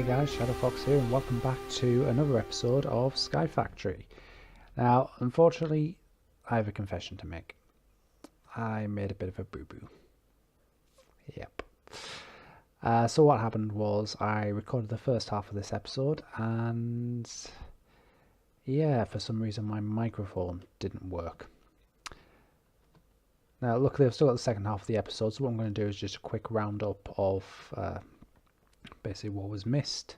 Hey guys, Shadow Fox here and welcome back to another episode of SkyFactory. Now, unfortunately, I have a confession to make. I made a bit of a boo-boo. Yep. So what happened was I recorded the first half of this episode and yeah, for some reason my microphone didn't work. Now luckily I've still got the second half of the episode, so what I'm going to do is just a quick roundup of basically what was missed.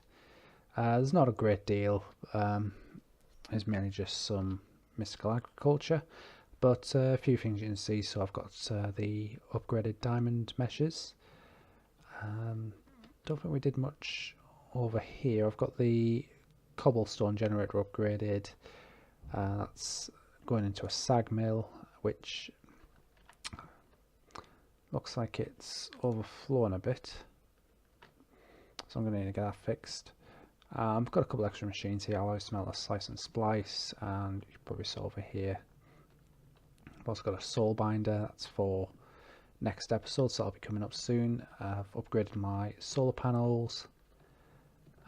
There's not a great deal, it's mainly just some mystical agriculture, but a few things you can see. So I've got the upgraded diamond meshes. Don't think we did much over here. I've got the cobblestone generator upgraded. That's going into a sag mill, which looks like it's overflowing a bit. So I'm going to need to get that fixed. I've got a couple extra machines here, alloy smelter, slice and splice, and you probably saw over here I've also got a soul binder. That's for next episode, so that'll be coming up soon. I've upgraded my solar panels.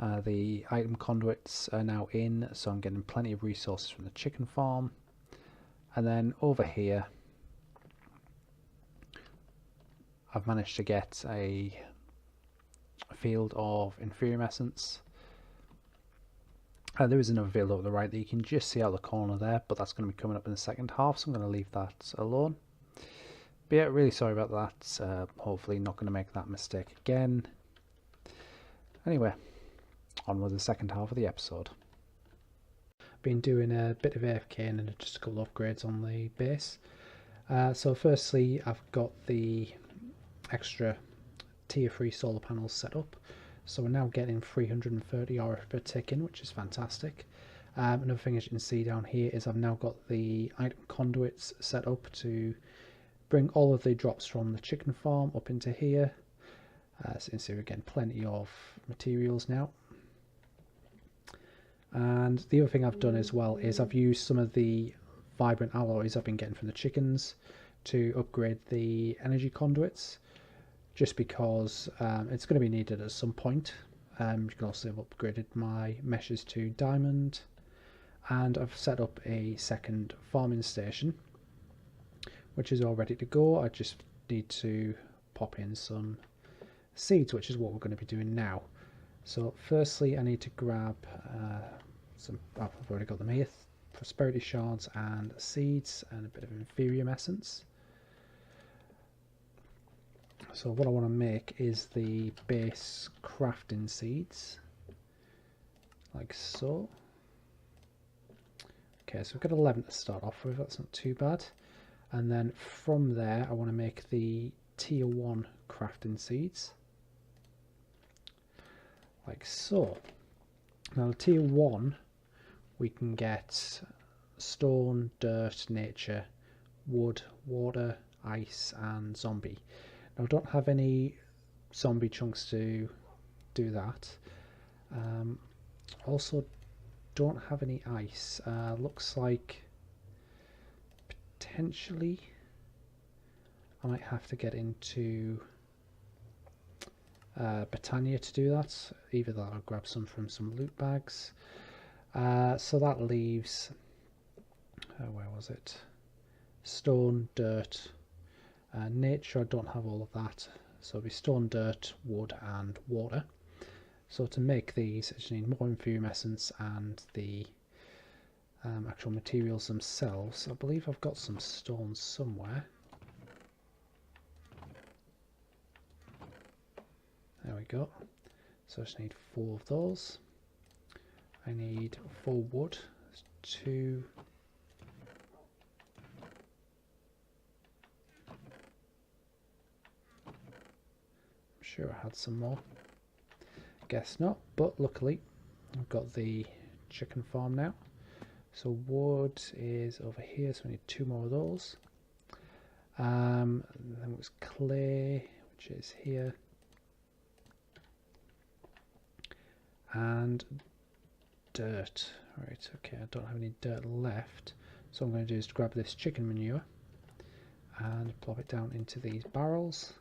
The item conduits are now in, so I'm getting plenty of resources from the chicken farm. And then over here I've managed to get a field of inferium essence. There is another field over the right that you can just see out the corner there, but that's going to be coming up in the second half, so I'm going to leave that alone. But yeah, really sorry about that. Hopefully not going to make that mistake again. Anyway, on with the second half of the episode. Been doing a bit of AFK and just a couple of upgrades on the base. So firstly, I've got the extra tier 3 solar panels set up, so we're now getting 330 RF per tick in, which is fantastic. Another thing, as you can see down here, is I've now got the item conduits set up to bring all of the drops from the chicken farm up into here. So you can see we're getting plenty of materials now. And the other thing I've done as well is I've used some of the vibrant alloys I've been getting from the chickens to upgrade the energy conduits, just because it's going to be needed at some point. You can also have upgraded my meshes to diamond, and I've set up a second farming station which is all ready to go. I just need to pop in some seeds, which is what we're going to be doing now. So firstly I need to grab I've already got them here, prosperity shards and seeds and a bit of inferium essence. So what I want to make is the base crafting seeds, like so. Okay, so we've got 11 to start off with, that's not too bad. And then from there I want to make the tier 1 crafting seeds, like so. Now tier 1 we can get stone, dirt, nature, wood, water, ice and zombie. Now I don't have any zombie chunks to do that. Also don't have any ice. Looks like potentially I might have to get into Britannia to do that. Either that or grab some from some loot bags. So that leaves, where was it? Stone, dirt, nature. I don't have all of that, so it'll be stone, dirt, wood and water. So to make these I just need more inferium essence and the actual materials themselves. I believe I've got some stone somewhere. There we go. So I just need 4 of those. I need 4 wood, 2 sure I had some more. Guess not, but luckily I've got the chicken farm now. So wood is over here, so we need 2 more of those. Then it was clay, which is here, and dirt. Right, okay, I don't have any dirt left, so what I'm going to do is grab this chicken manure and plop it down into these barrels.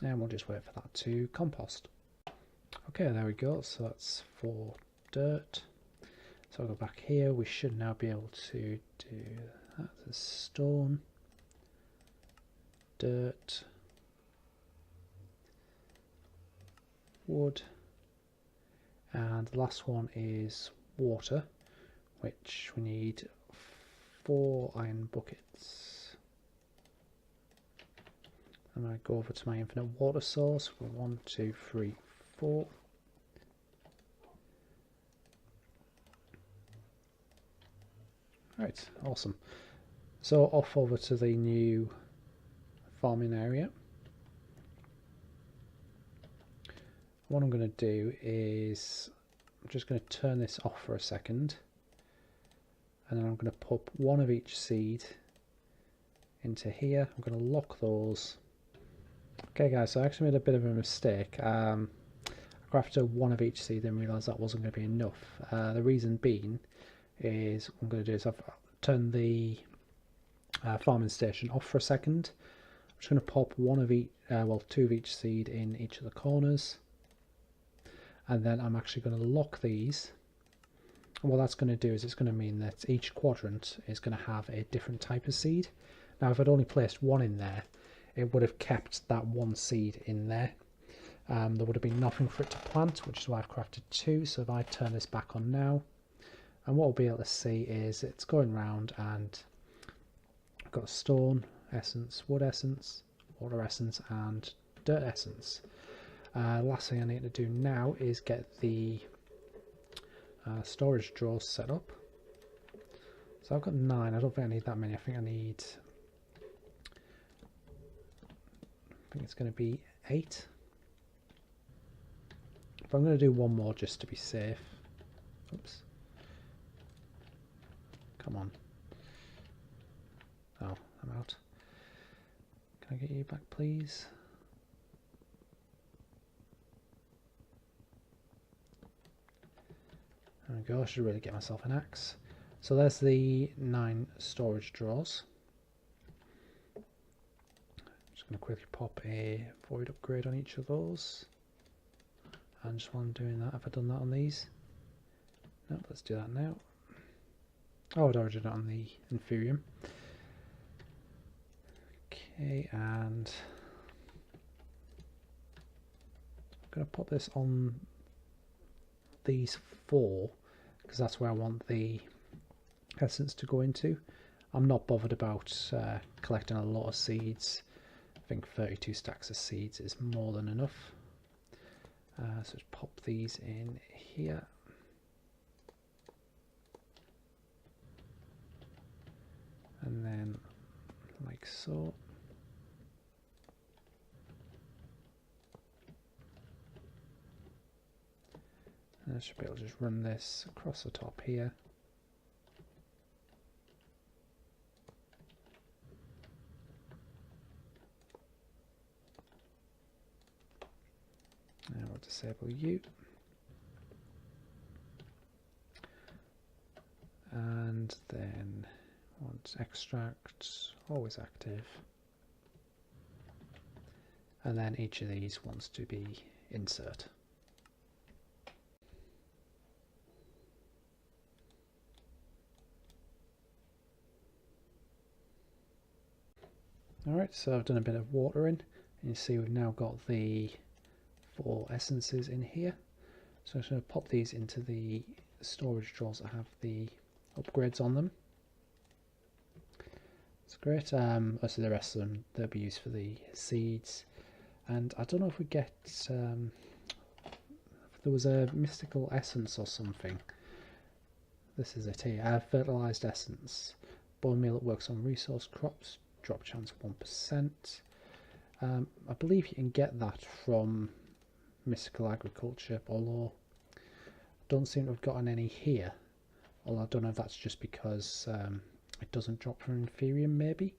and we'll just wait for that to compost. Okay, there we go. So that's for dirt. So I'll go back here. We should now be able to do that. There's stone, dirt, wood, and the last one is water, which we need 4 iron buckets. I'm going to go over to my infinite water source for 1, 2, 3, 4. Right, awesome. So off over to the new farming area. What I'm going to do is I'm just going to turn this off for a second, and then I'm going to pop 1 of each seed into here. I'm going to lock those. Okay guys, so I actually made a bit of a mistake. I crafted 1 of each seed and realised that wasn't going to be enough. The reason being is what I'm going to do is I've turned the farming station off for a second. I'm just going to pop 1 of each, 2 of each seed in each of the corners, and then I'm actually going to lock these. And what that's going to do is it's going to mean that each quadrant is going to have a different type of seed. Now if I'd only placed 1 in there, it would have kept that 1 seed in there. There would have been nothing for it to plant, which is why I've crafted 2. So if I turn this back on now, and what we'll be able to see is it's going round, and I've got stone essence, wood essence, water essence, and dirt essence. Last thing I need to do now is get the storage drawers set up. So I've got 9. I don't think I need that many. I think it's going to be 8. But I'm going to do 1 more just to be safe. Oops. Come on. Oh, I'm out. Can I get you back, please? There we go. I should really get myself an axe. So there's the 9 storage drawers. Just going to quickly pop a void upgrade on each of those. And just while I'm doing that, have I done that on these? Nope, let's do that now. Oh, I'd already done it on the Inferium. Okay, and I'm going to pop this on these 4 because that's where I want the essence to go into. I'm not bothered about collecting a lot of seeds. I think 32 stacks of seeds is more than enough. So just pop these in here. And then like so. And I should be able to just run this across the top here. And we'll disable you. And then want extract, always active. And then each of these wants to be insert. Alright, so I've done a bit of watering, and you see we've now got the 4 essences in here. So I'm just going to pop these into the storage drawers that have the upgrades on them. It's great. Also the rest of them, they'll be used for the seeds. And I don't know if we get, if there was a mystical essence or something. This is it here. Fertilized essence. Bone meal that works on resource crops. Drop chance 1%. I believe you can get that from mystical agriculture, although I don't seem to have gotten any here. Although I don't know if that's just because it doesn't drop from Inferium, maybe.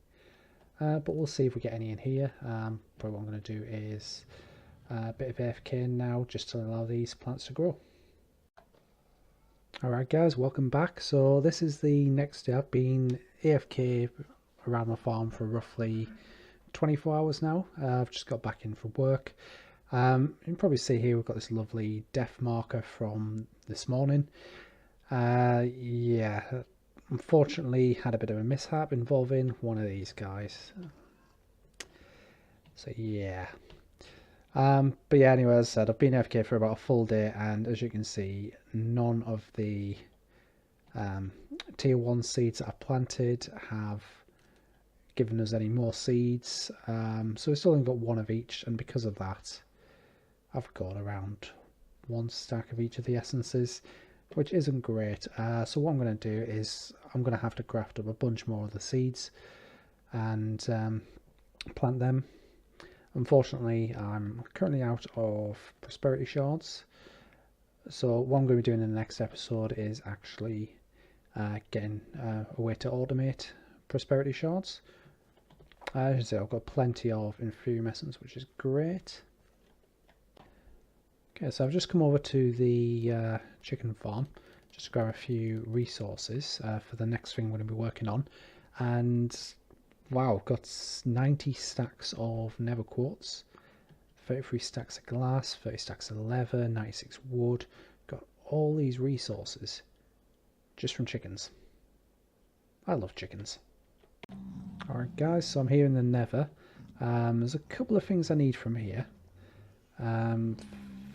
But we'll see if we get any in here. Probably what I'm going to do is a bit of AFK now, just to allow these plants to grow. Alright guys, welcome back. So this is the next day. I've been AFK around my farm for roughly 24 hours now. I've just got back in from work. You can probably see here we've got this lovely death marker from this morning. Yeah, unfortunately had a bit of a mishap involving one of these guys. So yeah. But yeah, anyway, as I said, I've been AFK for about a full day, and as you can see, none of the tier 1 seeds that I've planted have given us any more seeds. So we've still only got one of each, and because of that, I've got around 1 stack of each of the essences, which isn't great. So what I'm going to do is I'm going to have to graft up a bunch more of the seeds and plant them. Unfortunately, I'm currently out of prosperity shards, so what I'm going to be doing in the next episode is actually getting a way to automate prosperity shards. As you see, I've got plenty of inferium essence, which is great. Okay, so I've just come over to the chicken farm just to grab a few resources for the next thing we're going to be working on, and wow, got 90 stacks of nether quartz, 33 stacks of glass, 30 stacks of leather, 96 wood. Got all these resources just from chickens. I love chickens. Alright guys, so I'm here in the nether. There's a couple of things I need from here.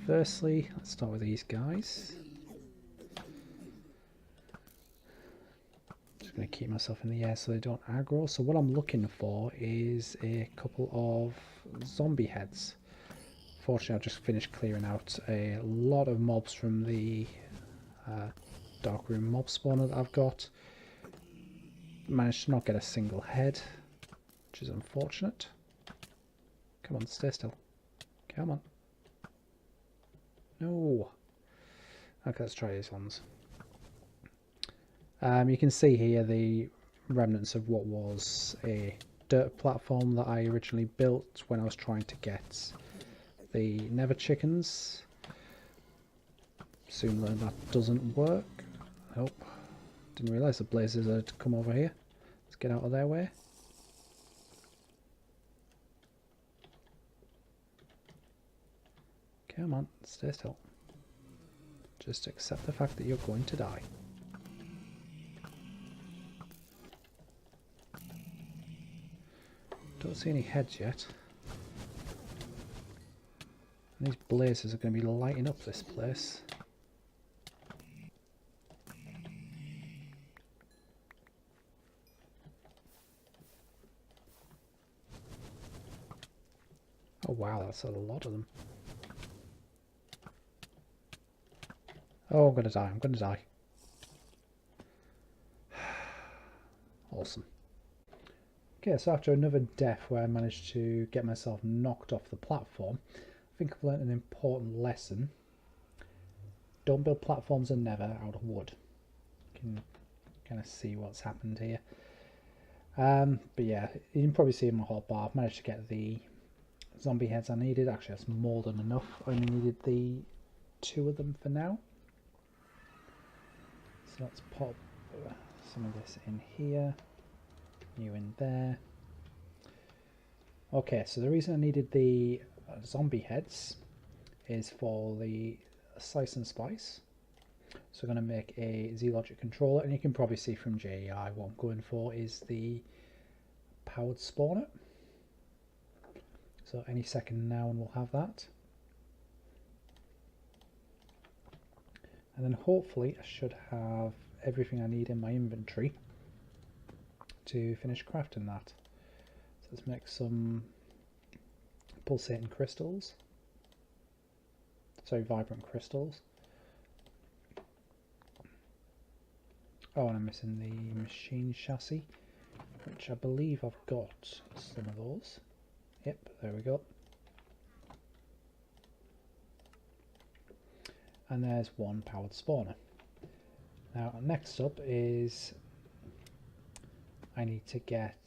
Firstly, let's start with these guys. Going to keep myself in the air so they don't aggro. So what I'm looking for is a couple of zombie heads. Fortunately, I've just finished clearing out a lot of mobs from the dark room mob spawner that I've got. Managed to not get a single head, which is unfortunate. Come on, stay still. Come on. No. Okay, let's try these ones. You can see here the remnants of what was a dirt platform that I originally built when I was trying to get the nether chickens. Soon learned that doesn't work. Oh, didn't realise the blazes had come over here. Let's get out of their way. Come on, stay still. Just accept the fact that you're going to die. Don't see any heads yet. And these blazes are going to be lighting up this place. Oh wow, that's a lot of them. Oh, I'm going to die, I'm going to die. Awesome. Okay, so after another death where I managed to get myself knocked off the platform, I think I've learned an important lesson. Don't build platforms in nether out of wood. You can kind of see what's happened here. But yeah, you can probably see in my hotbar, I've managed to get the zombie heads I needed. Actually, that's more than enough. I only needed the 2 of them for now. So let's pop some of this in here. You in there. Okay, so the reason I needed the zombie heads is for the slice and splice. So I'm going to make a Z-Logic controller, and you can probably see from JEI what I'm going for is the powered spawner. So any second now and we'll have that. And then hopefully I should have everything I need in my inventory to finish crafting that. So let's make some pulsating crystals. Sorry, vibrant crystals. Oh, and I'm missing the machine chassis, which I believe I've got some of those. Yep, there we go. And there's one powered spawner. Now, next up is I need to get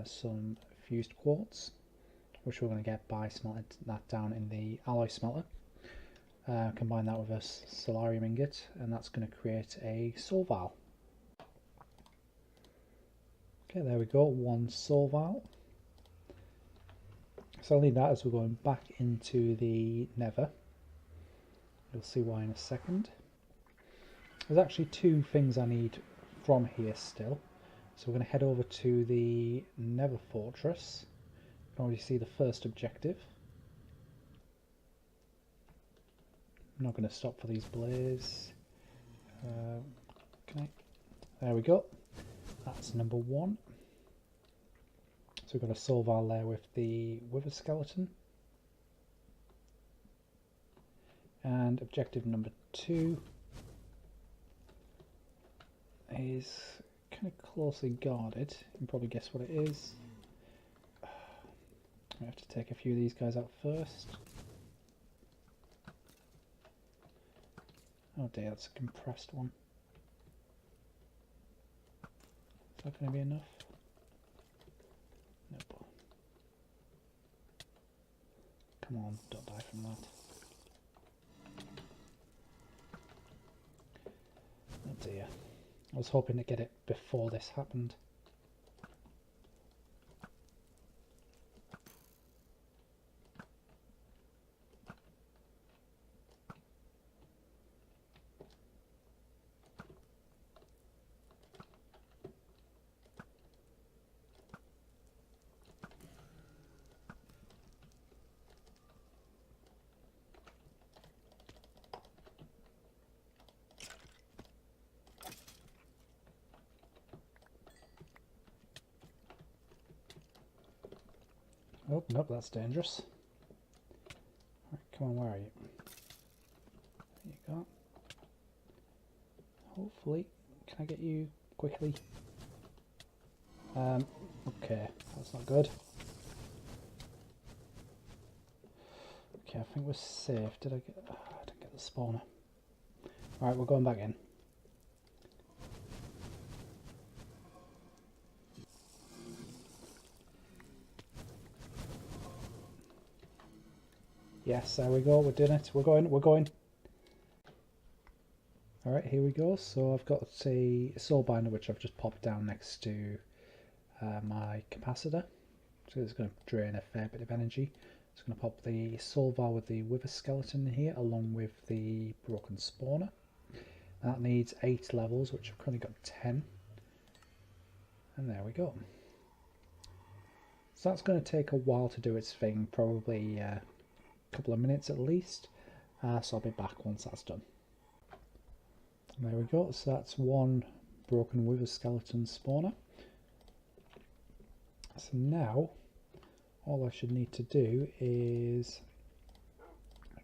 some fused quartz, which we're going to get by smelting that down in the alloy smelter. Combine that with a solarium ingot, and that's going to create a soul vial. Okay, there we go, 1 soul vial. So I'll need that as we're going back into the Nether. You'll see why in a second. There's actually two things I need from here still. So we're going to head over to the Nether Fortress. You can already see the first objective. I'm not going to stop for these blaze. There we go. That's number one. So we've got a soul vial there with the wither skeleton. And objective number 2 is kind of closely guarded. You can probably guess what it is. I have to take a few of these guys out first. Oh dear, that's a compressed one. Is that going to be enough? Nope. Come on, don't die from that. Oh dear. I was hoping to get it before this happened. Oh, nope, that's dangerous. Right, come on, where are you? There you go. Hopefully, can I get you quickly? Okay, that's not good. Okay, I think we're safe. Did I get... Oh, I didn't get the spawner. Alright, we're going back in. Yes, there we go, we're doing it, we're going. Alright, here we go. So I've got a soul binder which I've just popped down next to my capacitor. So it's going to drain a fair bit of energy. It's going to pop the soul vial with the wither skeleton here along with the broken spawner. And that needs 8 levels, which I've currently got 10. And there we go. So that's going to take a while to do its thing, probably couple of minutes at least, so I'll be back once that's done. And there we go, so that's one broken wither skeleton spawner. So now all I should need to do is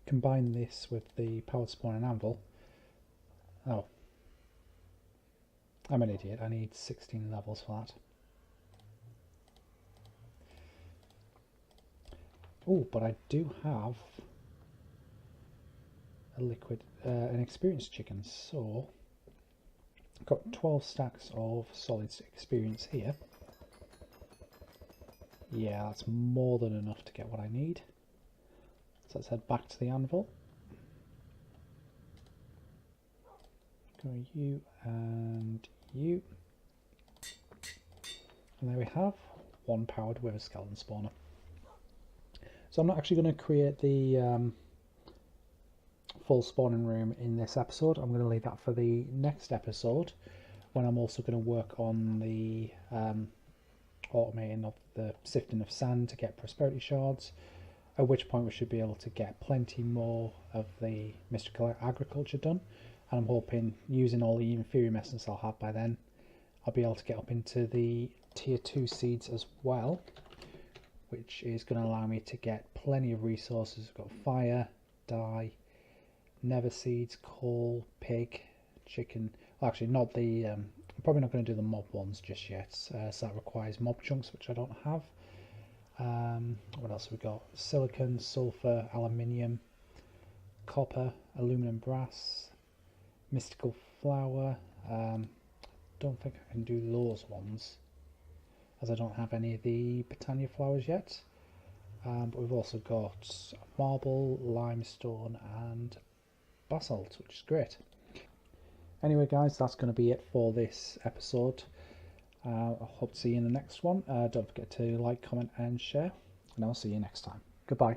combine this with the powered spawn and anvil. Oh, I'm an idiot, I need 16 levels for that. Oh, but I do have a liquid, an experienced chicken, so I've got 12 stacks of solid experience here. Yeah, that's more than enough to get what I need. So let's head back to the anvil. Go you and you. And there we have one powered wither skeleton spawner. So I'm not actually going to create the full spawning room in this episode. I'm going to leave that for the next episode, when I'm also going to work on the automating of the sifting of sand to get prosperity shards, at which point we should be able to get plenty more of the mystical agriculture done. And I'm hoping, using all the inferior essence I'll have by then, I'll be able to get up into the tier 2 seeds as well, which is going to allow me to get plenty of resources. I've got fire, dye, nether seeds, coal, pig, chicken. Well, actually, not the. I'm probably not going to do the mob ones just yet. So that requires mob chunks, which I don't have. What else have we got? Silicon, sulfur, aluminium, copper, aluminum, brass, mystical flower. Don't think I can do those ones, as I don't have any of the Britannia flowers yet. But we've also got marble, limestone and basalt, which is great. Anyway guys, that's going to be it for this episode. I hope to see you in the next one. Don't forget to like, comment and share. and I'll see you next time. Goodbye.